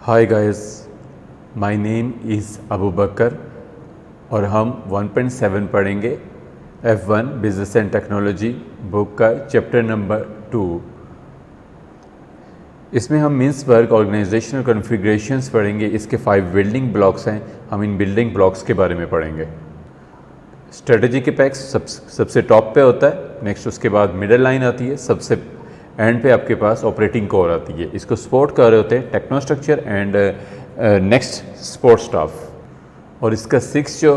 Hi guys, my name is Abu Bakar और हम 1.7 पढ़ेंगे F1 business and technology book का चैप्टर नंबर 2। इसमें हम मिन्सबर्ग ऑर्गेनाइजेशनल कॉन्फ़िगरेशंस पढ़ेंगे। इसके 5 बिल्डिंग ब्लॉक्स हैं, हम इन बिल्डिंग ब्लॉक्स के बारे में पढ़ेंगे। स्ट्रेटजिक एपेक्स सबसे टॉप पे होता है, नेक्स्ट उसके बाद मिडल लाइन आती है, सबसे एंड पे आपके पास ऑपरेटिंग कोर आती है। इसको सपोर्ट कर रहे होते हैं टेक्नोस्ट्रक्चर एंड नेक्स्ट सपोर्ट स्टाफ। और इसका 6 जो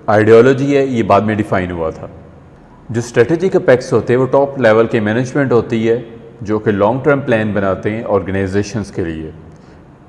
आइडियोलॉजी है ये बाद में डिफाइन हुआ था। जो स्ट्रेटजिक एपेक्स होते हैं वो टॉप लेवल के मैनेजमेंट होती है जो कि लॉन्ग टर्म प्लान बनाते हैं ऑर्गेनाइजेशंस के लिए।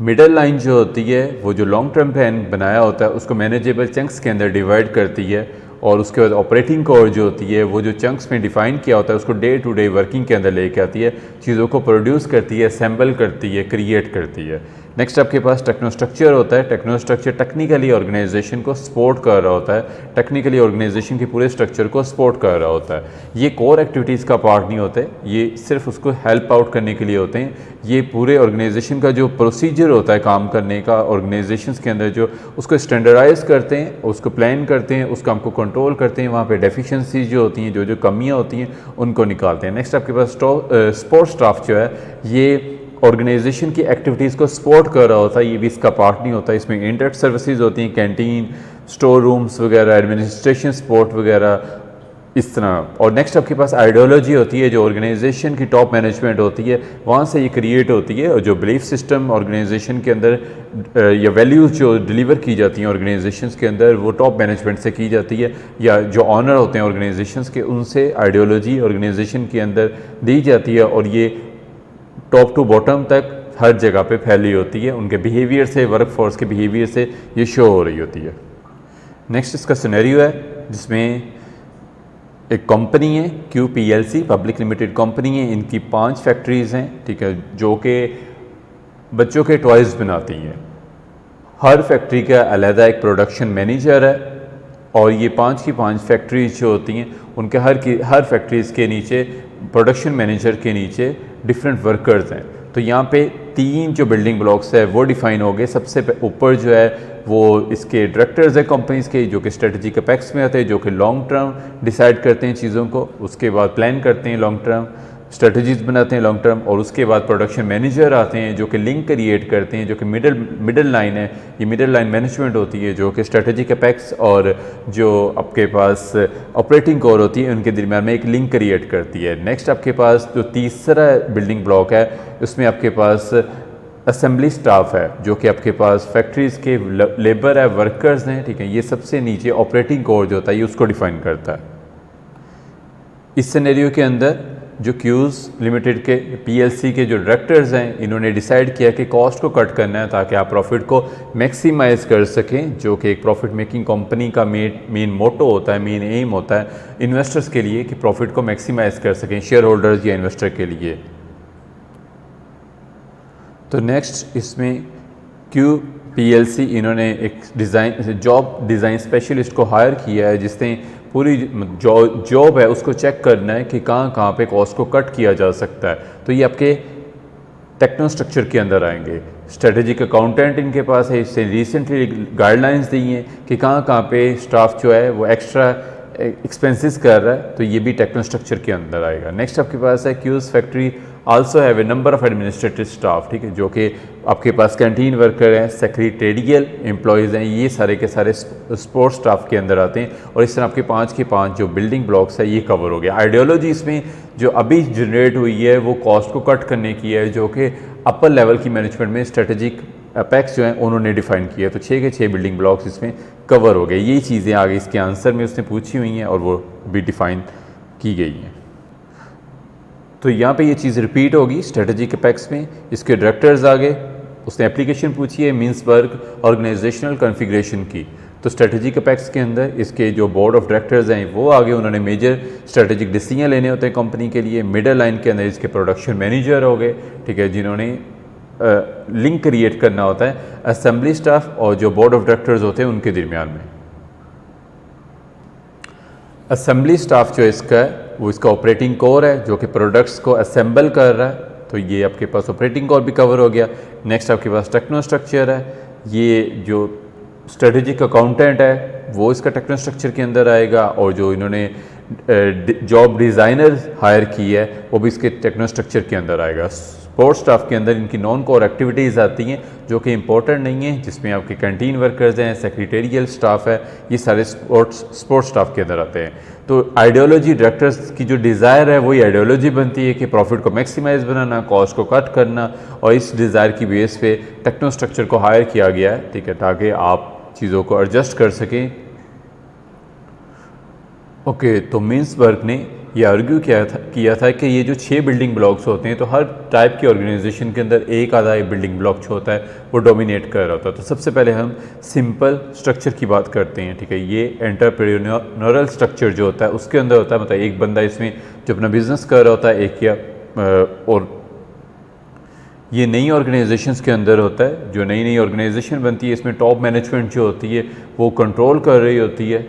मिडल लाइन जो होती है वो जो लॉन्ग टर्म प्लान बनाया होता है उसको मैनेजेबल चंक्स के अंदर डिवाइड करती है। और उसके बाद ऑपरेटिंग कोर जो होती है वो जो चंक्स में डिफाइन किया होता है उसको डे टू डे वर्किंग के अंदर लेके आती है, चीज़ों को प्रोड्यूस करती है, असेंबल करती है, क्रिएट करती है। नेक्स्ट आपके पास टेक्नोस्ट्रक्चर होता है। टेक्नोस्ट्रक्चर टेक्निकली ऑर्गेनाइजेशन को सपोर्ट कर रहा होता है, टेक्निकली ऑर्गेनाइजेशन के पूरे स्ट्रक्चर को सपोर्ट कर रहा होता है। ये कोर एक्टिविटीज़ का पार्ट नहीं होते, ये सिर्फ उसको हेल्प आउट करने के लिए होते हैं। ये पूरे ऑर्गेनाइजेशन का जो प्रोसीजर होता है काम करने का ऑर्गेनाइजेशंस के अंदर, जो उसको स्टैंडर्डाइज करते हैं, उसको प्लान करते हैं, उस काम को कंट्रोल करते हैं, वहाँ पे डेफिशिएंसीज जो होती हैं, जो जो कमियाँ होती हैं उनको निकालते हैं। नेक्स्ट आपके पास सपोर्ट स्टाफ जो है ये ऑर्गेनाइजेशन की एक्टिविटीज़ को सपोर्ट कर रहा होता है, ये भी इसका पार्ट नहीं होता। इसमें इंटरनेट सर्विसेज होती हैं, कैंटीन, स्टोर रूम्स वगैरह, एडमिनिस्ट्रेशन सपोर्ट वगैरह, इस तरह। और नेक्स्ट आपके पास आइडियोलॉजी होती है जो ऑर्गेनाइजेशन की टॉप मैनेजमेंट होती है, वहाँ से ये क्रिएट होती है। और जो बिलीफ सिस्टम ऑर्गेनाइजेशन के अंदर या वैल्यूज़ जो डिलीवर की जाती हैं ऑर्गेनाइजेशंस के अंदर वो टॉप मैनेजमेंट से की जाती है, या जो ऑनर होते हैं ऑर्गेनाइजेशंस के उनसे आइडियोलॉजी ऑर्गेनाइजेशन के अंदर दी जाती है। और ये टॉप टू बॉटम तक हर जगह पे फैली होती है, उनके बिहेवियर से, वर्क फोर्स के बिहेवियर से ये शो हो रही होती है। नेक्स्ट इसका सिनेरियो है जिसमें एक कंपनी है QPLC पब्लिक लिमिटेड कंपनी है, इनकी 5 फैक्ट्रीज़ हैं, ठीक है, जो कि बच्चों के टॉयज़ बनाती हैं। हर फैक्ट्री का अलग एक प्रोडक्शन मैनेजर है और ये 5 की 5 फैक्ट्रीज जो होती हैं उनके हर फैक्ट्रीज़ के नीचे प्रोडक्शन मैनेजर के नीचे डिफरेंट वर्कर्स हैं। तो यहाँ पे 3 जो बिल्डिंग ब्लॉक्स है वो डिफाइन हो गए। सबसे ऊपर जो है वो इसके डायरेक्टर्स है कंपनीज़ के, जो कि स्ट्रेटजिक एपेक्स में आते हैं, जो कि लॉन्ग टर्म डिसाइड करते हैं चीज़ों को, उसके बाद प्लान करते हैं, लॉन्ग टर्म स्ट्रेटजीज बनाते हैं लॉन्ग टर्म। और उसके बाद प्रोडक्शन मैनेजर आते हैं जो कि लिंक क्रिएट करते हैं, जो कि मिडल लाइन है। ये मिडल लाइन मैनेजमेंट होती है जो कि स्ट्रेटजिक एपेक्स और जो आपके पास ऑपरेटिंग कोर होती है उनके दरमियान में एक लिंक क्रिएट करती है। नेक्स्ट आपके पास जो तीसरा बिल्डिंग ब्लॉक है उसमें आपके पास असेंबली स्टाफ है, जो कि आपके पास फैक्ट्रीज़ के लेबर है, वर्कर्स हैं, ठीक है। ये सबसे नीचे ऑपरेटिंग कोर जो होता है ये उसको डिफाइन करता है। इस सिनेरियो के अंदर जो क्यूज़ लिमिटेड के PLC के जो डायरेक्टर्स हैं इन्होंने डिसाइड किया कि कॉस्ट को कट करना है ताकि आप प्रॉफिट को मैक्सिमाइज़ कर सकें, जो कि एक प्रॉफिट मेकिंग कंपनी का मेन मोटो होता है, मेन एम होता है इन्वेस्टर्स के लिए कि प्रॉफिट को मैक्सिमाइज़ कर सकें शेयर होल्डर्स या इन्वेस्टर के लिए। तो नेक्स्ट इसमें QPLC इन्होंने एक जॉब डिज़ाइन स्पेशलिस्ट को हायर किया है जिसने पूरी जॉब है उसको चेक करना है कि कहाँ पे कॉस्ट को कट किया जा सकता है। तो ये आपके टेक्नोस्ट्रक्चर के अंदर आएंगे। स्ट्रेटेजिक अकाउंटेंट इनके पास है, इससे रिसेंटली गाइडलाइंस दी हैं कि कहाँ पे स्टाफ जो है वो एक्स्ट्रा एक्सपेंसेस कर रहा है, तो ये भी टेक्नोस्ट्रक्चर के अंदर आएगा। नेक्स्ट आपके पास है cause factory also have a number of administrative staff, ठीक है, जो कि आपके पास कैंटीन वर्कर हैं, सेक्रेटेरियल एम्प्लॉयज़ हैं, ये सारे के सारे सपोर्ट स्टाफ के अंदर आते हैं। और इस तरह आपके 5 के 5 जो बिल्डिंग ब्लॉक्स है ये कवर हो गया। आइडियोलॉजी इसमें जो अभी जनरेट हुई है वो कॉस्ट को कट करने की है, जो कि अपर लेवल की मैनेजमेंट में स्ट्रेटजिक एपेक्स जो हैं उन्होंने डिफाइन किया। तो 6 के 6 बिल्डिंग ब्लॉक्स इसमें कवर हो गए। यही चीज़ें आगे इसके आंसर में उसने पूछी हुई हैं और वो भी डिफ़ाइन की गई हैं। तो यहाँ पे ये चीज़ रिपीट होगी स्ट्रेटजिक एपेक्स में। इसके डायरेक्टर्स आगे उसने एप्लीकेशन पूछी है मिन्सबर्ग ऑर्गेनाइजेशनल कॉन्फ़िगरेशन की। तो स्ट्रेटजिक एपेक्स के अंदर इसके जो बोर्ड ऑफ डायरेक्टर्स हैं वो आगे उन्होंने मेजर स्ट्रेटजिक डिसीजन लेने होते हैं कंपनी के लिए। मिडल लाइन के अंदर इसके प्रोडक्शन मैनेजर हो गए, ठीक है, जिन्होंने लिंक क्रिएट करना होता है असेंबली स्टाफ और जो बोर्ड ऑफ डायरेक्टर्स होते हैं उनके दरमियान में। असेंबली स्टाफ जो इसका है वो इसका ऑपरेटिंग कोर है जो कि प्रोडक्ट्स को असेंबल कर रहा है, तो ये आपके पास ऑपरेटिंग कोर भी कवर हो गया। नेक्स्ट आपके पास टेक्नो स्ट्रक्चर है, ये जो स्ट्रेटेजिक अकाउंटेंट है वो इसका टेक्नो स्ट्रक्चर के अंदर आएगा, और जो इन्होंने जॉब डिज़ाइनर हायर की है वो भी इसके टेक्नो स्ट्रक्चर के अंदर आएगा। सपोर्ट स्टाफ के अंदर इनकी नॉन कोर एक्टिविटीज़ आती हैं जो कि इंपॉर्टेंट नहीं है, जिसमें आपके कैंटीन वर्कर्स हैं, सेक्रेटेरियल स्टाफ है, ये सारे सपोर्ट स्टाफ के अंदर आते हैं। तो आइडियोलॉजी डायरेक्टर्स की जो डिज़ायर है वही आइडियोलॉजी बनती है कि प्रॉफिट को मैक्सिमाइज बनाना, कॉस्ट को कट करना, और इस डिज़ायर की बेस पे टेक्नो स्ट्रक्चर को हायर किया गया है, ठीक है, ताकि आप चीज़ों को एडजस्ट कर सकें। ओके, तो मिन्सबर्ग ने ये आर्ग्यू किया था कि ये जो 6 बिल्डिंग ब्लॉक्स होते हैं, तो हर टाइप की ऑर्गेनाइजेशन के अंदर एक आधा बिल्डिंग ब्लॉक जो होता है वो डोमिनेट कर रहा होता है। तो सबसे पहले हम सिंपल स्ट्रक्चर की बात करते हैं, ठीक है। ये एंटरप्रेन्योरल स्ट्रक्चर जो होता है उसके अंदर होता है, मतलब एक बंदा इसमें जो अपना बिजनेस कर रहा होता है, एक या और ये नई ऑर्गेनाइजेशंस के अंदर होता है। जो नई ऑर्गेनाइजेशन बनती है इसमें टॉप मैनेजमेंट जो होती है वो कंट्रोल कर रही होती है,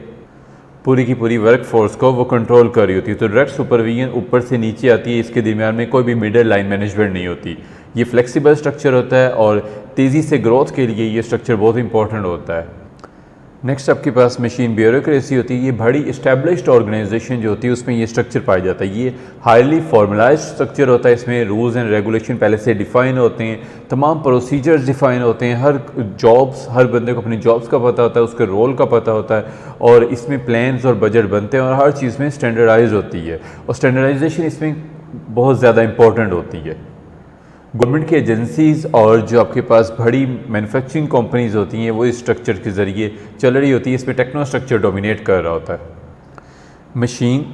पूरी की पूरी वर्क फोर्स को वो कंट्रोल कर रही होती है। तो डायरेक्ट सुपरविजन ऊपर से नीचे आती है, इसके दरमियान में कोई भी मिडल लाइन मैनेजमेंट नहीं होती। ये फ्लेक्सिबल स्ट्रक्चर होता है और तेज़ी से ग्रोथ के लिए ये स्ट्रक्चर बहुत इंपॉर्टेंट होता है। नेक्स्ट आपके पास मशीन ब्यूरोक्रेसी होती है। ये बड़ी इस्टेब्लिश्ड ऑर्गेनाइजेशन जो होती है उसमें ये स्ट्रक्चर पाया जाता है। ये हाईली फॉर्मलाइज्ड स्ट्रक्चर होता है, इसमें रूल्स एंड रेगुलेशन पहले से डिफ़ाइन होते हैं, तमाम प्रोसीजर्स डिफ़ाइन होते हैं, हर बंदे को अपनी जॉब्स का पता होता है, उसके रोल का पता होता है, और इसमें प्लान्स और बजट बनते हैं, और हर चीज़ में स्टैंडर्डाइज होती है, और स्टैंडर्डाइजेशन इसमें बहुत ज़्यादा इंपॉर्टेंट होती है। गवर्नमेंट की एजेंसीज़ और जो आपके पास बड़ी मैन्युफैक्चरिंग कंपनीज होती हैं वो इस स्ट्रक्चर के ज़रिए चल रही होती है, इसमें टेक्नो स्ट्रक्चर डोमिनेट कर रहा होता है। मशीन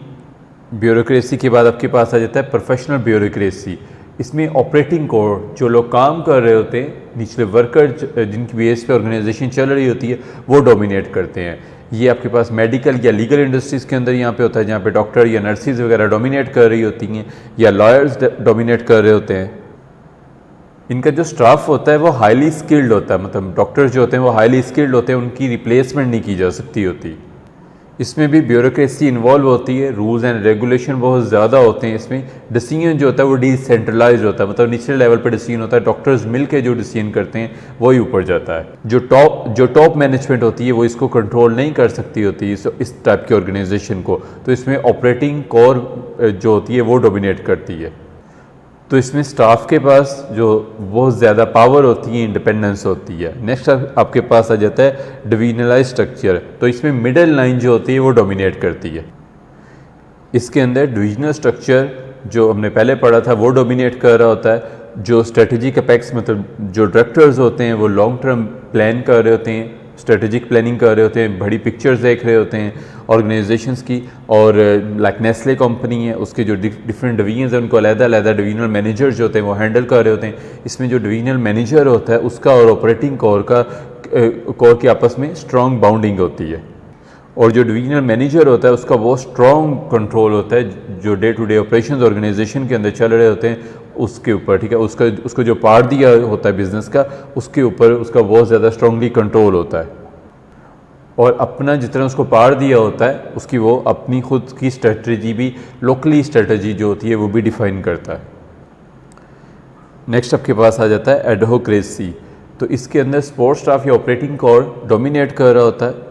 ब्यूरोक्रेसी के बाद आपके पास आ जाता है प्रोफेशनल ब्यूरोक्रेसी। इसमें ऑपरेटिंग कोर, जो लोग काम कर रहे होते हैं, निचले वर्कर जिनकी बेस पे ऑर्गेनाइजेशन चल रही होती है, वो डोमिनेट करते हैं। ये आपके पास मेडिकल या लीगल इंडस्ट्रीज़ के अंदर यहाँ पे होता है, जहाँ पे डॉक्टर या नर्सिस वगैरह डोमिनेट कर रही होती हैं, या लॉयर्स डोमिनेट कर रहे होते हैं। इनका जो स्टाफ होता है वो हाईली स्किल्ड होता है, मतलब डॉक्टर्स जो होते हैं वो हाईली स्किल्ड होते हैं, उनकी रिप्लेसमेंट नहीं की जा सकती होती। इसमें भी ब्यूरोक्रेसी इन्वॉल्व होती है, रूल्स एंड रेगुलेशन बहुत ज़्यादा होते हैं। इसमें डिसीजन जो होता है वो डिसेंट्रलाइज होता है, मतलब निचले लेवल पर डिसीजन होता है, डॉक्टर्स मिल के जो डिसीजन करते हैं वही ऊपर जाता है। जो टॉप मैनेजमेंट होती है वो इसको कंट्रोल नहीं कर सकती होती इस टाइप की ऑर्गेनाइजेशन को, तो इसमें ऑपरेटिंग कोर जो होती है वो डोमिनेट करती है। तो इसमें स्टाफ के पास जो बहुत ज़्यादा पावर होती है, इंडिपेंडेंस होती है। नेक्स्ट आपके पास आ जाता है डिविजनलाइज स्ट्रक्चर। तो इसमें मिडिल लाइन जो होती है वो डोमिनेट करती है। इसके अंदर डिविजनल स्ट्रक्चर जो हमने पहले पढ़ा था वो डोमिनेट कर रहा होता है। जो स्ट्रेटेजिक अपेक्स, मतलब जो डायरेक्टर्स होते हैं वो लॉन्ग टर्म प्लान कर रहे होते हैं, स्ट्रेटेजिक प्लानिंग कर रहे होते हैं, बड़ी पिक्चर्स देख रहे होते हैं ऑर्गेनाइजेशंस की। और लाइक नेस्ले कंपनी है, उसके जो डिफरेंट डिवीजन्स हैं उनको अलग-अलग डिविजनल मैनेजर्स जो होते हैं वो हैंडल कर रहे होते हैं। इसमें जो डिविजनल मैनेजर होता है उसका और ऑपरेटिंग कोर की आपस में स्ट्रॉन्ग बाउंडिंग होती है, और जो डिविजनल मैनेजर होता है उसका वो स्ट्रॉन्ग कंट्रोल होता है जो day to day operations organization के अंदर चल रहे होते हैं उसके ऊपर, ठीक है। उसको जो पार्ट दिया होता है बिजनेस का, उसके ऊपर उसका बहुत ज़्यादा स्ट्रांगली कंट्रोल होता है, और अपना जितना उसको पार दिया होता है उसकी वो अपनी खुद की स्ट्रेटजी भी, लोकली स्ट्रेटजी जो होती है वो भी डिफाइन करता है। नेक्स्ट आपके पास आ जाता है एडहोक्रेसी। तो इसके अंदर सपोर्ट स्टाफ या ऑपरेटिंग कोर डोमिनेट कर रहा होता है।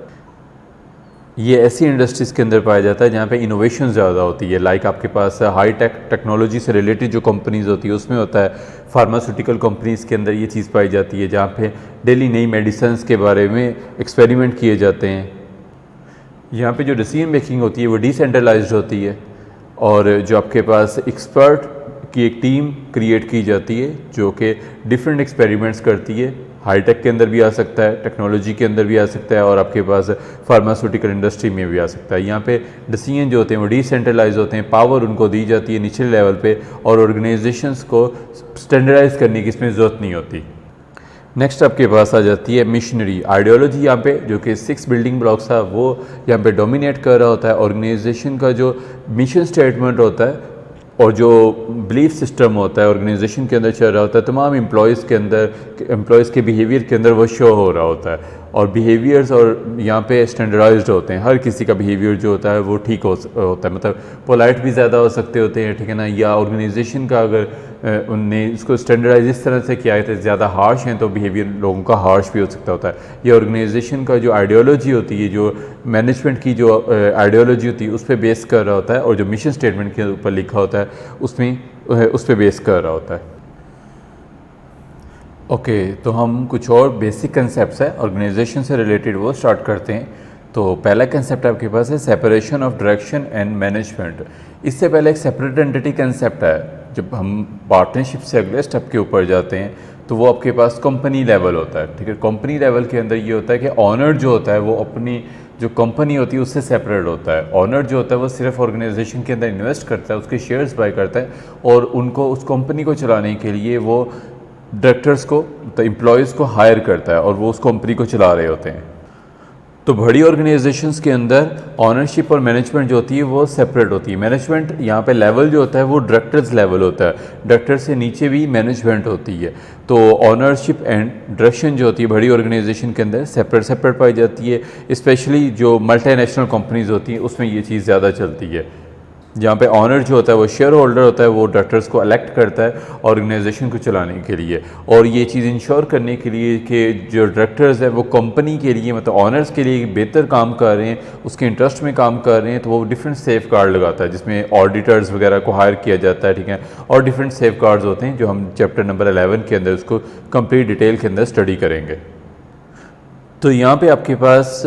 ये ऐसी इंडस्ट्रीज़ के अंदर पाया जाता है जहाँ पे इनोवेशन ज़्यादा होती है, लाइक आपके पास हाई टेक्नोलॉजी से रिलेटेड जो कंपनीज़ होती है उसमें होता है। फार्मास्यूटिकल कंपनीज़ के अंदर ये चीज़ पाई जाती है जहाँ पे डेली नई मेडिसिन के बारे में एक्सपेरिमेंट किए जाते हैं। यहाँ पे जो डिसीजन मेकिंग होती है वो डिसेंट्रलाइज्ड होती है, और जो आपके पास एक्सपर्ट की एक टीम क्रिएट की जाती है जो कि डिफरेंट एक्सपेरिमेंट्स करती है। हाईटेक के अंदर भी आ सकता है, टेक्नोलॉजी के अंदर भी आ सकता है, और आपके पास फार्मास्यूटिकल इंडस्ट्री में भी आ सकता है। यहाँ पे डिसीजन जो होते हैं वो डिसेंट्रलाइज होते हैं, पावर उनको दी जाती है निचले लेवल पे, और ऑर्गेनाइजेशंस को स्टैंडर्डाइज करने की इसमें ज़रूरत नहीं होती। नेक्स्ट आपके पास आ जाती है मिशनरी आइडियोलॉजी। यहाँ पे जो कि 6 बिल्डिंग ब्लॉक्स था वो यहाँ पे डोमिनेट कर रहा होता है। ऑर्गेनाइजेशन का जो मिशन स्टेटमेंट होता है और जो बिलीफ सिस्टम होता है ऑर्गेनाइजेशन के अंदर चल रहा होता है, तमाम एम्प्लॉयज़ के बिहेवियर के अंदर वो शो हो रहा होता है, और बिहेवियर्स और यहाँ पे स्टैंडर्डाइज्ड होते हैं। हर किसी का बिहेवियर जो होता है वो ठीक होता है, मतलब पोलाइट भी ज़्यादा हो सकते होते हैं, ठीक है ना, या ऑर्गेनाइजेशन का अगर उनने इसको स्टैंडर्डाइज इस तरह से किया है, ज़्यादा हार्श हैं तो बिहेवियर लोगों का हार्श भी हो सकता होता है। ये ऑर्गेनाइजेशन का जो आइडियोलॉजी होती है, जो मैनेजमेंट की जो आइडियोलॉजी होती है उस पर बेस कर रहा होता है, और जो मिशन स्टेटमेंट के ऊपर लिखा होता है उसमें उस पर बेस कर रहा होता है। ओके, तो हम कुछ और बेसिक कंसेप्ट है ऑर्गेनाइजेशन से रिलेटेड वो स्टार्ट करते हैं। तो पहला कंसेप्ट आपके पास है separation of direction and management. इससे पहले एक सेपरेट एंटिटी कंसेप्ट है। जब हम पार्टनरशिप से अगले स्टेप के ऊपर जाते हैं तो वो आपके पास कंपनी लेवल होता है, ठीक है। कंपनी लेवल के अंदर ये होता है कि ऑनर जो होता है वो अपनी जो कंपनी होती है उससे सेपरेट होता है। ऑनर जो होता है वो सिर्फ ऑर्गेनाइजेशन के अंदर इन्वेस्ट करता है, उसके शेयर्स बाय करता है, और उनको उस कंपनी को चलाने के लिए वो डायरेक्टर्स को, तो एम्प्लॉयज़ को हायर करता है, और वो उस कंपनी को चला रहे होते हैं। तो बड़ी ऑर्गेनाइजेशंस के अंदर ऑनरशिप और मैनेजमेंट जो होती है वो सेपरेट होती है। मैनेजमेंट यहाँ पे लेवल जो होता है वो डायरेक्टर्स लेवल होता है, डायरेक्टर से नीचे भी मैनेजमेंट होती है। तो ऑनरशिप एंड डायरेक्शन जो होती है बड़ी ऑर्गेनाइजेशन के अंदर सेपरेट पाई जाती है। स्पेशली जो मल्टीनेशनल कंपनीज होती हैं उसमें ये चीज़ ज़्यादा चलती है, जहाँ पे ऑनर जो होता है वो शेयर होल्डर होता है, वो डायरेक्टर्स को इलेक्ट करता है ऑर्गेनाइजेशन को चलाने के लिए। और ये चीज़ इंश्योर करने के लिए कि जो डायरेक्टर्स है वो कंपनी के लिए, मतलब ऑनर्स के लिए बेहतर काम कर रहे हैं, उसके इंटरेस्ट में काम कर रहे हैं, तो वो डिफरेंट सेफ गार्ड लगाता है, जिसमें ऑडिटर्स वगैरह को हायर किया जाता है, ठीक है। और डिफरेंट सेफ गार्ड्स होते हैं जो हम चैप्टर नंबर 11 के अंदर उसको कंप्लीट डिटेल के अंदर स्टडी करेंगे। तो यहाँ पे आपके पास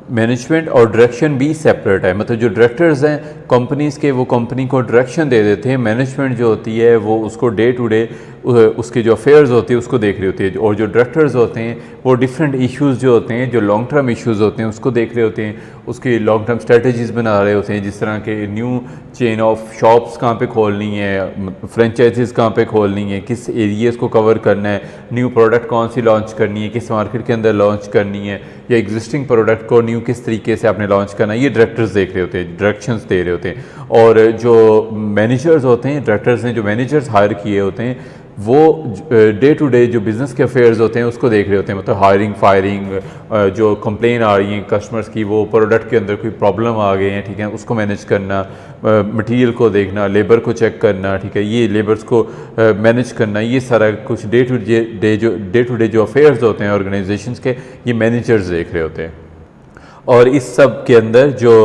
मैनेजमेंट और डायरेक्शन भी सेपरेट है, मतलब जो डायरेक्टर्स हैं कंपनीज़ के वो कंपनी को डायरेक्शन दे देते हैं, मैनेजमेंट जो होती है वो उसको डे टू डे उसके जो अफेयर्स होती है उसको देख रही होती है, और जो डायरेक्टर्स होते हैं वो डिफरेंट इश्यूज़ जो होते हैं, जो लॉन्ग टर्म इश्यूज़ होते हैं उसको देख रहे होते हैं, उसकी लॉन्ग टर्म स्ट्रेटजीज़ बना रहे होते हैं, जिस तरह के न्यू चेन ऑफ शॉप्स कहाँ पे खोलनी है, फ्रेंचाइजीज़ कहाँ पे खोलनी है, किस एरियाज़ को कवर करना है, न्यू प्रोडक्ट कौन सी लॉन्च करनी है, किस मार्केट के अंदर लॉन्च करनी है, या एग्जिस्टिंग प्रोडक्ट को न्यू किस तरीके से आपने लॉन्च करना है, ये डायरेक्टर्स देख रहे होते हैं, डायरेक्शंस दे रहे होते हैं। और जो मैनेजर्स होते हैं, डायरेक्टर्स ने जो मैनेजर्स हायर किए होते हैं वो डे टू डे जो बिज़नेस के अफेयर्स होते हैं उसको देख रहे होते हैं, मतलब हायरिंग फायरिंग, जो कंप्लेन आ रही हैं कस्टमर्स की, वो प्रोडक्ट के अंदर कोई प्रॉब्लम आ गए हैं, ठीक है, उसको मैनेज करना, मटेरियल को देखना, लेबर को चेक करना, ठीक है, ये लेबर्स को मैनेज करना, ये सारा कुछ डे टू डे जो अफेयर्स होते हैं ऑर्गेनाइजेशंस के, ये मैनेजर्स देख रहे होते हैं। और इस सब के अंदर जो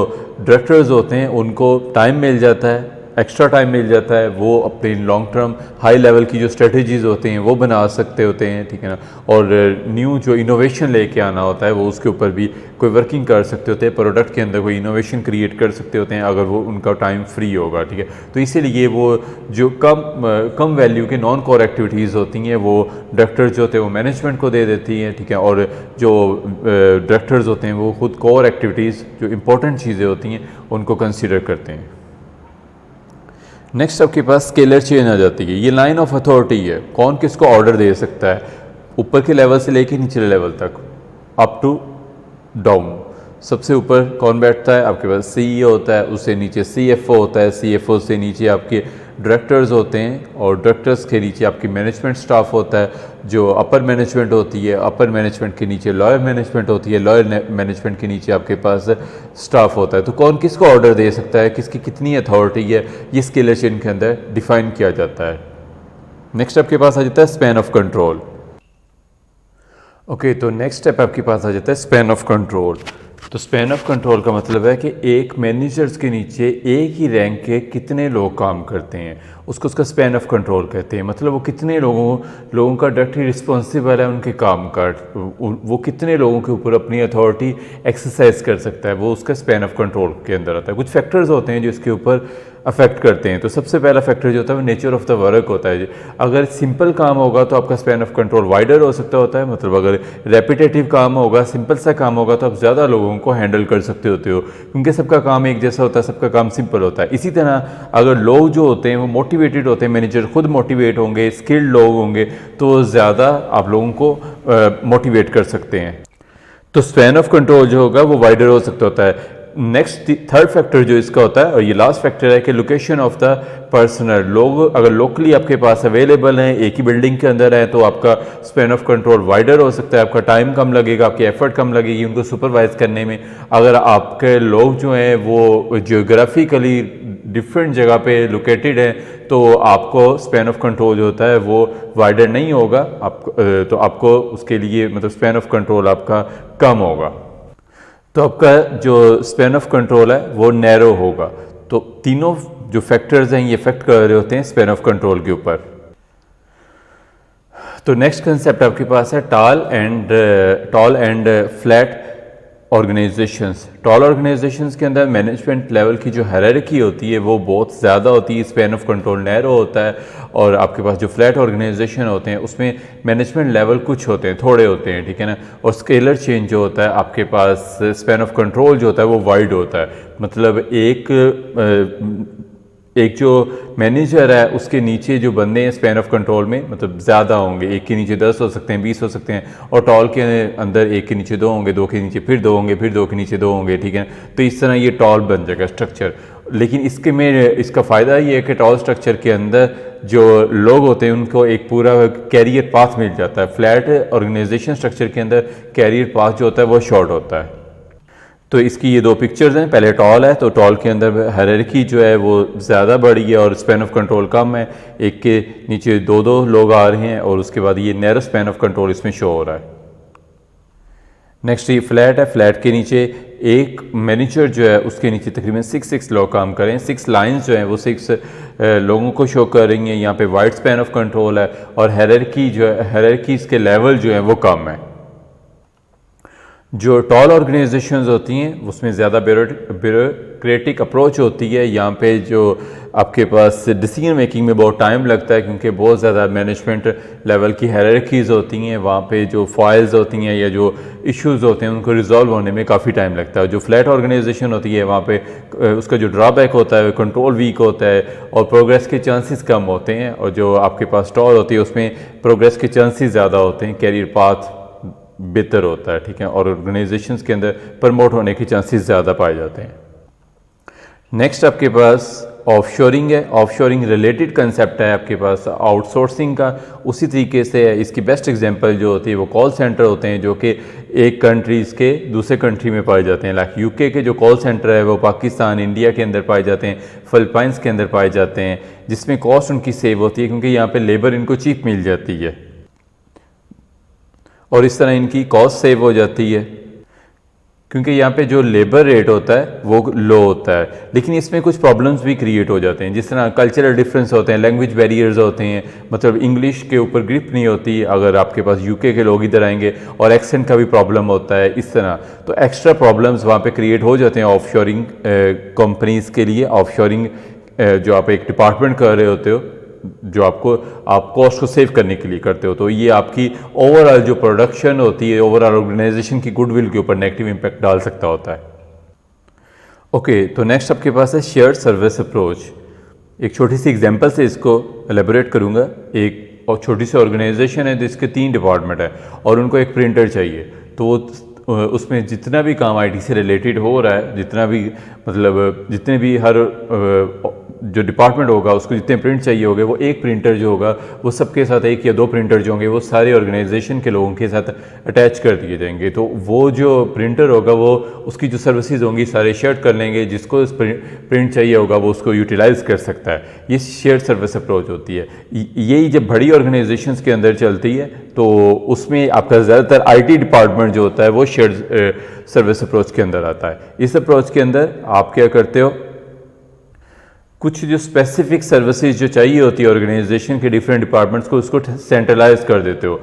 डायरेक्टर्स होते हैं उनको टाइम मिल जाता है, एक्स्ट्रा टाइम मिल जाता है, वो अपनी लॉन्ग टर्म हाई लेवल की जो स्ट्रेटजीज़ होते हैं वो बना सकते होते हैं, ठीक है ना। और न्यू जो इनोवेशन लेके आना होता है वो उसके ऊपर भी कोई वर्किंग कर सकते होते हैं, प्रोडक्ट के अंदर कोई इनोवेशन क्रिएट कर सकते होते हैं अगर वो उनका टाइम फ्री होगा, ठीक है। तो इसीलिए वो जो कम वैल्यू के नॉन कोर एक्टिविटीज़ होती हैं वो डायरेक्टर्स जो होते हैं वो मैनेजमेंट को दे देती हैं, ठीक है। और जो डायरेक्टर्स होते हैं वो खुद कोर एक्टिविटीज़ जो इंपॉर्टेंट चीज़ें होती हैं उनको कंसिडर करते हैं। नेक्स्ट आपके पास स्केलर चेन आ जाती है। ये लाइन ऑफ अथॉरिटी है, कौन किसको ऑर्डर दे सकता है, ऊपर के लेवल से लेके निचले लेवल तक, अप टू डाउन। सबसे ऊपर कौन बैठता है, आपके पास सीईओ होता है, उससे नीचे सीएफओ होता है, सीएफओ से नीचे आपके डायरेक्टर्स होते हैं, और डायरेक्टर्स के नीचे आपकी मैनेजमेंट स्टाफ होता है जो अपर मैनेजमेंट होती है, अपर मैनेजमेंट के नीचे लॉयर मैनेजमेंट होती है, लॉयर मैनेजमेंट के नीचे आपके पास स्टाफ होता है। तो कौन किसको ऑर्डर दे सकता है, किसकी कितनी अथॉरिटी है, ये स्केलर चेन के अंदर डिफाइन किया जाता है। नेक्स्ट आपके पास आ जाता है स्पैन ऑफ कंट्रोल। ओके, तो नेक्स्ट स्टेप आपके पास आ जाता है स्पैन ऑफ कंट्रोल। तो स्पैन ऑफ कंट्रोल का मतलब है कि एक मैनेजर्स के नीचे एक ही रैंक के कितने लोग काम करते हैं, उसको उसका स्पैन ऑफ कंट्रोल कहते हैं। मतलब वो कितने लोगों का डायरेक्टली रिस्पॉन्सिबल है उनके काम का, वो कितने लोगों के ऊपर अपनी अथॉरिटी एक्सरसाइज कर सकता है, वो उसका स्पैन ऑफ कंट्रोल के अंदर आता है। कुछ फैक्टर्स होते हैं जो इसके ऊपर अफेक्ट करते हैं। तो सबसे पहला फैक्टर जो होता है वो नेचर ऑफ द वर्क होता है। अगर सिंपल काम होगा तो आपका स्पैन ऑफ कंट्रोल वाइडर हो सकता होता है, मतलब अगर रेपिटेटिव काम होगा, सिंपल सा काम होगा तो आप ज़्यादा लोगों को हैंडल कर सकते होते हो, क्योंकि सबका काम एक जैसा होता है, सबका काम सिंपल होता है। इसी तरह अगर लोग जो होते हैं वो मोटिवेटेड होते हैं, मैनेजर खुद मोटिवेट होंगे, स्किल्ड लोग होंगे, तो ज़्यादा आप लोगों को मोटिवेट कर सकते हैं। तो स्पैन ऑफ कंट्रोल जो होगा वो वाइडर हो सकता होता है। नेक्स्ट थर्ड फैक्टर जो इसका होता है, और ये लास्ट फैक्टर है कि लोकेशन ऑफ द पर्सनल। लोग अगर लोकली आपके पास अवेलेबल हैं, एक ही बिल्डिंग के अंदर है, तो आपका स्पैन ऑफ कंट्रोल वाइडर हो सकता है, आपका टाइम कम लगेगा, आपकी एफर्ट कम लगेगी उनको सुपरवाइज करने में। अगर आपके लोग जो हैं वो जियोग्राफिकली डिफरेंट जगह पे लोकेटेड है तो आपको स्पैन ऑफ कंट्रोल जो होता है वो वाइडर नहीं होगा, तो आपको उसके लिए मतलब स्पैन ऑफ कंट्रोल आपका कम होगा, तो आपका जो स्पैन ऑफ कंट्रोल है वो नैरो होगा। तो तीनों जो फैक्टर्स हैं ये इफेक्ट कर रहे होते हैं स्पैन ऑफ कंट्रोल के ऊपर। तो नेक्स्ट कंसेप्ट आपके पास है tall and flat organizations. Tall organizations के अंदर मैनेजमेंट लेवल की जो हायरार्की होती है वो बहुत ज़्यादा होती है, स्पैन ऑफ कंट्रोल नैरो होता है। और आपके पास जो फ्लैट ऑर्गेनाइजेशन होते हैं उसमें मैनेजमेंट लेवल कुछ होते हैं, थोड़े होते हैं, ठीक है ना। और स्केलर चेंज जो होता है आपके पास स्पैन ऑफ कंट्रोल जो होता है वो वाइड होता है, मतलब एक जो मैनेजर है उसके नीचे जो बंदे हैं स्पैन ऑफ कंट्रोल में मतलब ज़्यादा होंगे, एक के नीचे 10 हो सकते हैं, 20 हो सकते हैं। और टॉल के अंदर एक के नीचे 2 होंगे, 2 के नीचे फिर 2 होंगे, फिर 2 के नीचे 2 होंगे, ठीक है। तो इस तरह ये टॉल बन जाएगा स्ट्रक्चर। लेकिन इसका फ़ायदा ये है कि टॉल स्ट्रक्चर के अंदर जो लोग होते हैं उनको एक पूरा कैरियर पाथ मिल जाता है। फ्लैट ऑर्गेनाइजेशन स्ट्रक्चर के अंदर कैरियर पाथ जो होता है वो शॉर्ट होता है। तो इसकी ये दो पिक्चर्स हैं, पहले टॉल है तो टॉल के अंदर हायरार्की जो है वो ज़्यादा बड़ी है और स्पैन ऑफ कंट्रोल कम है, एक के नीचे 2 लोग आ रहे हैं, और उसके बाद ये नैरो स्पैन ऑफ कंट्रोल इसमें शो हो रहा है। नेक्स्ट ये फ्लैट है, फ्लैट के नीचे एक मैनेजर जो है उसके नीचे तकरीबन 6 लोग काम करें, 6 लाइंस जो हैं वो 6 लोगों को शो कर रही हैं। यहाँ पे वाइड स्पैन ऑफ कंट्रोल है और हायरार्की जो है, हायरार्कीज़ के लेवल जो है वो कम है। जो टॉल ऑर्गेनाइजेशंस होती हैं उसमें ज़्यादा ब्यूरोक्रेटिक अप्रोच होती है, यहाँ पे जो आपके पास डिसीजन मेकिंग में बहुत टाइम लगता है क्योंकि बहुत ज़्यादा मैनेजमेंट लेवल की हायरार्कीज़ होती हैं, वहाँ पे जो फाइल्स होती हैं या जो इश्यूज़ होते हैं उनको रिजॉल्व होने में काफ़ी टाइम लगता है। जो फ्लैट ऑर्गेनाइजेशन होती है वहाँ पे उसका जो ड्रॉबैक होता है कंट्रोल वीक होता है और प्रोग्रेस के चांसेस कम होते हैं, और जो आपके पास टॉल होती है उसमें प्रोग्रेस के चांसेस ज़्यादा होते हैं, कैरियर पाथ बेहतर होता है, ठीक है, और ऑर्गेनाइजेशंस के अंदर प्रमोट होने के चांसेस ज़्यादा पाए जाते हैं। नेक्स्ट आपके पास ऑफशोरिंग है। ऑफशोरिंग रिलेटेड कंसेप्ट है आपके पास आउटसोर्सिंग का, उसी तरीके से इसकी बेस्ट एग्जांपल जो होती है वो कॉल सेंटर होते हैं जो कि एक कंट्रीज़ के दूसरे कंट्री में पाए जाते हैं। लाइक यूके के जो कॉल सेंटर है वो पाकिस्तान, इंडिया के अंदर पाए जाते हैं, फिलिपाइंस के अंदर पाए जाते हैं, जिसमें कॉस्ट उनकी सेव होती है क्योंकि यहाँ पर लेबर इनको चीप मिल जाती है और इस तरह इनकी कॉस्ट सेव हो जाती है क्योंकि यहाँ पे जो लेबर रेट होता है वो लो होता है। लेकिन इसमें कुछ प्रॉब्लम्स भी क्रिएट हो जाते हैं, जिस तरह कल्चरल डिफरेंस होते हैं, लैंग्वेज बैरियर्स होते हैं, मतलब इंग्लिश के ऊपर ग्रिप नहीं होती अगर आपके पास यूके के लोग इधर आएंगे, और एक्सेंट का भी प्रॉब्लम होता है इस तरह। तो एक्स्ट्रा प्रॉब्लम्स वहाँ पे क्रिएट हो जाते हैं ऑफशोरिंग कंपनीज़ के लिए। ऑफशोरिंग जो आप एक डिपार्टमेंट कर रहे होते हो जो आप कॉस्ट को सेव करने के लिए करते हो, तो ये आपकी ओवरऑल जो प्रोडक्शन होती है, ओवरऑल ऑर्गेनाइजेशन की गुडविल के ऊपर नेगेटिव इंपैक्ट डाल सकता होता है। ओके, तो नेक्स्ट आपके पास है शेयर्ड सर्विस अप्रोच। एक छोटी सी एग्जांपल से इसको एलेबोरेट करूंगा। एक और छोटी सी ऑर्गेनाइजेशन है जिसके 3 डिपार्टमेंट है और उनको एक प्रिंटर चाहिए, तो उसमें जितना भी काम आईटी से रिलेटेड हो रहा है, जितना भी मतलब जितने भी हर जो डिपार्टमेंट होगा उसको जितने प्रिंट चाहिए होंगे, वो एक प्रिंटर जो होगा वो सबके साथ 1 या 2 प्रिंटर जो होंगे वो सारे ऑर्गेनाइजेशन के लोगों के साथ अटैच कर दिए जाएंगे। तो वो जो प्रिंटर होगा वो उसकी जो सर्विसेज होंगी सारे शेयर कर लेंगे, जिसको प्रिंट चाहिए होगा वो उसको यूटिलाइज कर सकता है। ये शेयर्ड सर्विस अप्रोच होती है। यही जब बड़ी ऑर्गेनाइजेशंस के अंदर चलती है तो उसमें आपका ज़्यादातर आईटी डिपार्टमेंट जो होता है वो शेयर्ड सर्विस अप्रोच के अंदर आता है। इस अप्रोच के अंदर आप क्या करते हो, कुछ जो स्पेसिफिक सर्विसेज जो चाहिए होती है ऑर्गेनाइजेशन के डिफरेंट डिपार्टमेंट्स को, उसको सेंट्रलाइज कर देते हो।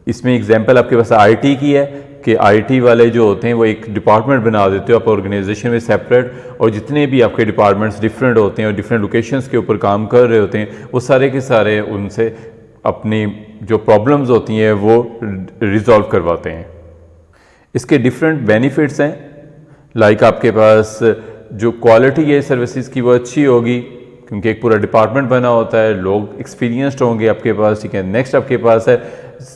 इसमें एग्जांपल आपके पास आईटी की है कि आईटी वाले जो होते हैं वो एक डिपार्टमेंट बना देते हो आप ऑर्गेनाइजेशन में सेपरेट, और जितने भी आपके डिपार्टमेंट्स डिफरेंट होते हैं और डिफरेंट लोकेशंस के ऊपर काम कर रहे होते हैं वो सारे के सारे उनसे अपनी जो प्रॉब्लम्स होती हैं वो रिजॉल्व करवाते हैं। इसके डिफरेंट बेनिफिट्स हैं, लाइक आपके पास जो क्वालिटी है सर्विसेज की वो अच्छी होगी क्योंकि एक पूरा डिपार्टमेंट बना होता है, लोग एक्सपीरियंस्ड होंगे आपके पास, ठीक है। नेक्स्ट आपके पास है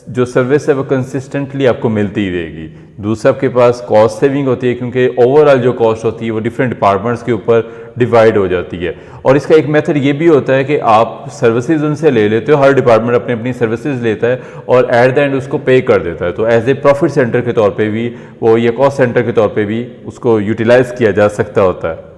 जो सर्विस है वो कंसिस्टेंटली आपको मिलती ही रहेगी। दूसरा आपके पास कॉस्ट सेविंग होती है क्योंकि ओवरऑल जो कॉस्ट होती है वो डिफरेंट डिपार्टमेंट्स के ऊपर डिवाइड हो जाती है। और इसका एक मेथड ये भी होता है कि आप सर्विसेज उनसे ले लेते हो, हर डिपार्टमेंट अपनी अपनी सर्विसेज लेता है और एट द एंड उसको पे कर देता है। तो एज ए प्रॉफिट सेंटर के तौर पे भी वो या कॉस्ट सेंटर के तौर पे भी उसको यूटिलाइज किया जा सकता होता है।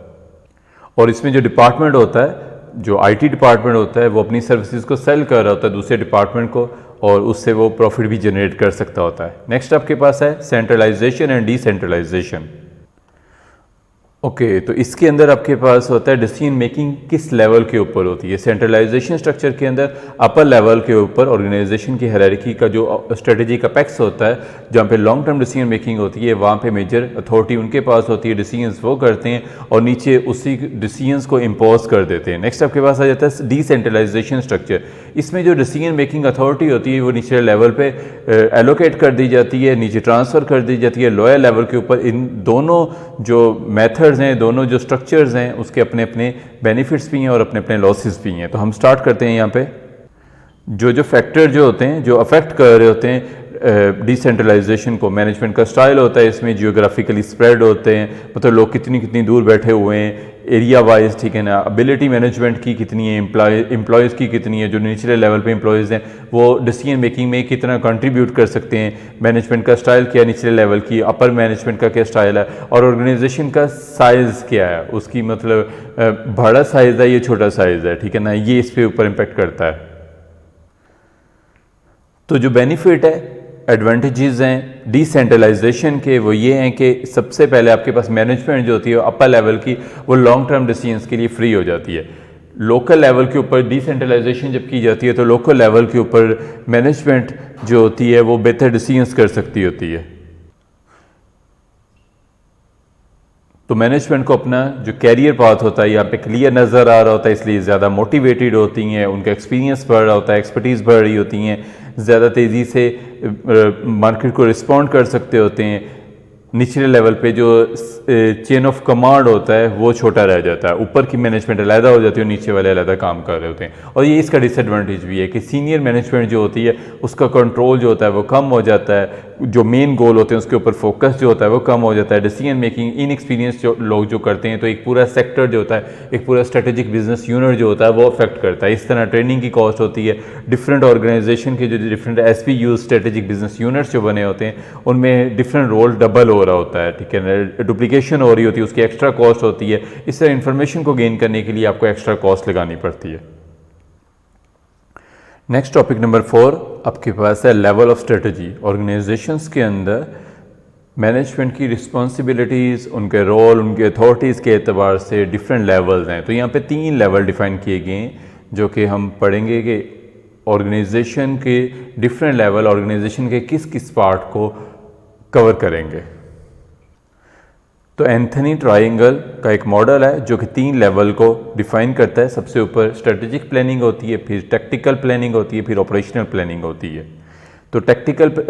और इसमें जो डिपार्टमेंट होता है, जो आईटी डिपार्टमेंट होता है, वो अपनी सर्विसेज को सेल कर रहा होता है दूसरे डिपार्टमेंट को, और उससे वो प्रॉफिट भी जनरेट कर सकता होता है। नेक्स्ट आपके पास है सेंट्रलाइजेशन एंड डिसेंट्रलाइजेशन। ओके, तो इसके अंदर आपके पास होता है डिसीजन मेकिंग किस लेवल के ऊपर होती है। सेंट्रलाइजेशन स्ट्रक्चर के अंदर अपर लेवल के ऊपर ऑर्गेनाइजेशन की हायरार्की का जो स्ट्रेटजी का पैक्स होता है, जहाँ पे लॉन्ग टर्म डिसीजन मेकिंग होती है, वहाँ पे मेजर अथॉरिटी उनके पास होती है, डिसीजंस वो करते हैं और नीचे उसी डिसीजंस को इम्पोज कर देते हैं। नेक्स्ट आपके पास आ जाता है डिसेंट्रलाइजेशन स्ट्रक्चर। इसमें जो डिसीजन मेकिंग अथॉरिटी होती है वो नीचे लेवल पे एलोकेट कर दी जाती है, नीचे ट्रांसफ़र कर दी जाती है लोअर लेवल के ऊपर। इन दोनों जो मेथड्स हैं, दोनों जो स्ट्रक्चर्स हैं, उसके अपने अपने बेनिफिट्स भी हैं और अपने अपने लॉसेस भी हैं। तो हम स्टार्ट करते हैं यहाँ पे। जो फैक्टर जो होते हैं, जो अफेक्ट कर रहे होते हैं डिसेंट्रलाइजेशन को, मैनेजमेंट का स्टाइल होता है, इसमें जियोग्राफिकली स्प्रेड होते हैं, मतलब लोग कितनी कितनी दूर बैठे हुए हैं एरिया वाइज, ठीक है ना, एबिलिटी मैनेजमेंट की कितनी है, एम्प्लॉयज़ की कितनी है, जो निचले लेवल पे एम्प्लॉयज़ हैं वो डिसीजन मेकिंग में कितना कंट्रीब्यूट कर सकते हैं, मैनेजमेंट का स्टाइल क्या है निचले लेवल की, अपर मैनेजमेंट का क्या स्टाइल है, और ऑर्गेनाइजेशन का साइज़ क्या है, उसकी मतलब बड़ा साइज़ है ये छोटा साइज़ है, ठीक है ना, ये इस पे ऊपर इम्पेक्ट करता है। तो जो बेनिफिट है, एडवांटेजेस हैं डिसेंट्रलाइजेशन के, वो ये हैं कि सबसे पहले आपके पास मैनेजमेंट जो होती है अपर लेवल की, वो लॉन्ग टर्म डिसीजंस के लिए फ्री हो जाती है। लोकल लेवल के ऊपर डिसेंट्रलाइजेशन जब की जाती है तो लोकल लेवल के ऊपर मैनेजमेंट जो होती है वो बेहतर डिसीजंस कर सकती होती है। तो मैनेजमेंट को अपना जो कैरियर पाथ होता है यहाँ पे क्लियर नज़र आ रहा होता है, इसलिए ज़्यादा मोटिवेटेड होती हैं, उनका एक्सपीरियंस बढ़ रहा होता है, एक्सपर्टीज़ बढ़ रही होती हैं, ज़्यादा तेज़ी से मार्केट को रिस्पॉन्ड कर सकते होते हैं। निचले लेवल पे जो चेन ऑफ कमांड होता है वो छोटा रह जाता है, ऊपर की मैनेजमेंट अलहदा हो जाती है, नीचे वाले अलहदा काम कर रहे होते हैं। और ये इसका डिसएडवांटेज भी है कि सीनियर मैनेजमेंट जो होती है उसका कंट्रोल जो होता है वो कम हो जाता है, जो मेन गोल होते हैं उसके ऊपर फोकस जो होता है वो कम हो जाता है। डिसीजन मेकिंग इनएक्सपीरियंस जो लोग जो करते हैं, तो एक पूरा सेक्टर जो होता है, एक पूरा स्ट्रेटेजिक बिजनेस यूनिट जो होता है वो अफेक्ट करता है। इस तरह ट्रेनिंग की कॉस्ट होती है, डिफरेंट ऑर्गेनाइजेशन के जो different SBU strategic business units जो बने होते हैं उनमें डिफरेंट रोल डबल हो रहा होता है, ठीक है, डुप्लीकेशन हो रही होती है, उसकी एक्स्ट्रा कॉस्ट होती है। इस तरह इन्फॉर्मेशन को गेन करने के लिए आपको एक्स्ट्रा कॉस्ट लगानी पड़ती है। नेक्स्ट टॉपिक नंबर 4 आपके पास है लेवल ऑफ स्ट्रेटजी। ऑर्गेनाइजेशंस के अंदर मैनेजमेंट की रिस्पॉन्सिबिलिटीज़, उनके रोल, उनके अथॉरिटीज़ के एतबार से डिफरेंट लेवल्स हैं। तो यहाँ पे 3 लेवल डिफाइन किए गए हैं जो कि हम पढ़ेंगे कि ऑर्गेनाइजेशन के डिफरेंट लेवल ऑर्गेनाइजेशन के किस किस पार्ट को कवर करेंगे। तो एंथनी ट्रायंगल का एक मॉडल है जो कि 3 लेवल को डिफाइन करता है। सबसे ऊपर स्ट्रेटेजिक प्लानिंग होती है, फिर टैक्टिकल प्लानिंग होती है, फिर ऑपरेशनल प्लानिंग होती है। तो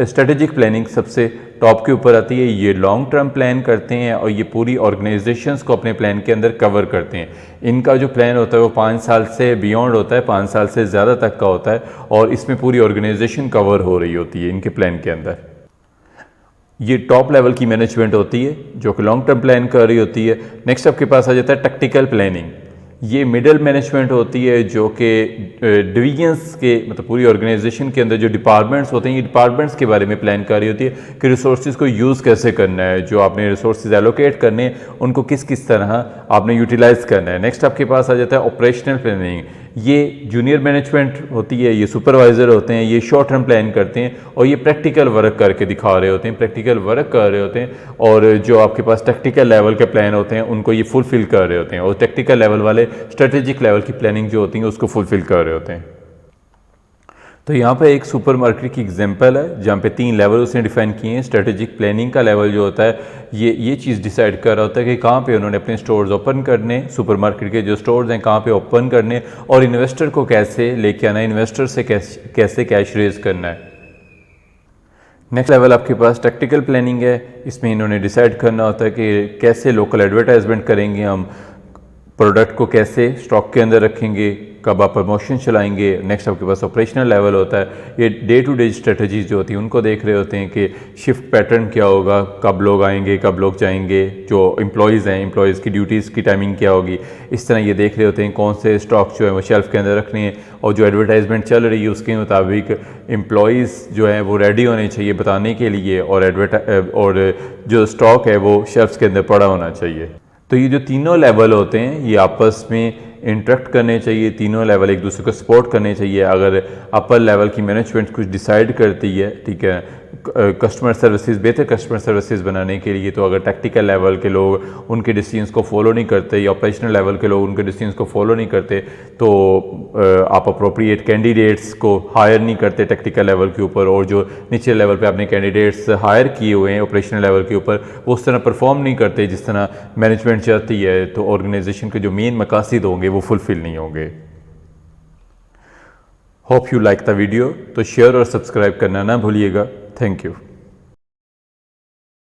स्ट्रेटेजिक प्लानिंग सबसे टॉप के ऊपर आती है। ये लॉन्ग टर्म प्लान करते हैं और ये पूरी ऑर्गेनाइजेशंस को अपने प्लान के अंदर कवर करते हैं। इनका जो प्लान होता है वो 5 साल से बियॉन्ड होता है, 5 साल से ज़्यादा तक का होता है, और इसमें पूरी ऑर्गेनाइजेशन कवर हो रही होती है इनके प्लान के अंदर। ये टॉप लेवल की मैनेजमेंट होती है जो कि लॉन्ग टर्म प्लान कर रही होती है। नेक्स्ट आपके पास आ जाता है टैक्टिकल प्लानिंग। ये मिडल मैनेजमेंट होती है जो कि डिवीजन्स के, मतलब पूरी ऑर्गेनाइजेशन के अंदर जो डिपार्टमेंट्स होते हैं, ये डिपार्टमेंट्स के बारे में प्लान कर रही होती है कि रिसोर्सेज को यूज़ कैसे करना है, जो आपने रिसोर्सेज एलोकेट करने हैं उनको किस किस तरह आपने यूटिलाइज करना है। नेक्स्ट आपके पास आ जाता है ऑपरेशनल प्लानिंग। ये जूनियर मैनेजमेंट होती है, ये सुपरवाइज़र होते हैं, ये शॉर्ट टर्म प्लान करते हैं और ये प्रैक्टिकल वर्क करके दिखा रहे होते हैं, प्रैक्टिकल वर्क कर रहे होते हैं। और जो आपके पास टेक्निकल लेवल के प्लान होते हैं उनको ये फुलफिल कर रहे होते हैं, और टेक्निकल लेवल वाले स्ट्रेटेजिक लेवल की प्लानिंग जो होती है उसको फुलफिल कर रहे होते हैं। तो यहाँ पे एक सुपरमार्केट की एग्जांपल है जहाँ पे 3 लेवल उसने डिफाइन किए हैं। स्ट्रेटेजिक प्लानिंग का लेवल जो होता है ये चीज़ डिसाइड कर रहा होता है कि कहाँ पे उन्होंने अपने स्टोर्स ओपन करने, सुपरमार्केट के जो स्टोर्स हैं कहाँ पे ओपन करने, और इन्वेस्टर को कैसे लेके आना है, इन्वेस्टर से कैसे कैश रेज करना है। नेक्स्ट लेवल आपके पास टैक्टिकल प्लानिंग है। इसमें इन्होंने डिसाइड करना होता है कि कैसे लोकल एडवर्टाइजमेंट करेंगे, हम प्रोडक्ट को कैसे स्टॉक के अंदर रखेंगे, कब आप प्रमोशन चलाएंगे। नेक्स्ट आपके पास ऑपरेशनल लेवल होता है, ये डे टू डे स्ट्रेटजीज जो होती हैं उनको देख रहे होते हैं कि शिफ्ट पैटर्न क्या होगा, कब लोग आएंगे कब लोग जाएंगे, जो एम्प्लॉयज़ हैं एम्प्लॉयज़ की ड्यूटीज़ की टाइमिंग क्या होगी। इस तरह ये देख रहे होते हैं कौन से स्टॉक जो है वो शेल्फ के अंदर रखने हैं, और जो एडवर्टाइजमेंट चल रही है उसके मुताबिक एम्प्लॉयज़ जो है वो रेडी होने चाहिए बताने के लिए, और जो स्टॉक है वो शेल्फ्स के अंदर पड़ा होना चाहिए। तो ये जो तीनों लेवल होते हैं ये आपस में इंटरेक्ट करने चाहिए, तीनों लेवल एक दूसरे को सपोर्ट करने चाहिए। अगर अपर लेवल की मैनेजमेंट कुछ डिसाइड करती है, ठीक है, कस्टमर सर्विसेज, बेहतर कस्टमर सर्विसेज बनाने के लिए, तो अगर टेक्निकल लेवल के लोग उनके डिसीजंस को फॉलो नहीं करते या ऑपरेशनल लेवल के लोग उनके डिसीजंस को फॉलो नहीं करते, तो आप अप्रोप्रिएट कैंडिडेट्स को हायर नहीं करते टेक्निकल लेवल के ऊपर, और जो नीचे लेवल पे आपने कैंडिडेट्स हायर किए हुए हैं ऑपरेशनल लेवल के ऊपर, वो उस तरह परफॉर्म नहीं करते जिस तरह मैनेजमेंट चाहती है, तो ऑर्गेनाइजेशन के जो मेन मकासद होंगे वो फुलफिल नहीं होंगे। Hope you like the video, तो शेयर और सब्सक्राइब करना ना भूलिएगा। Thank you.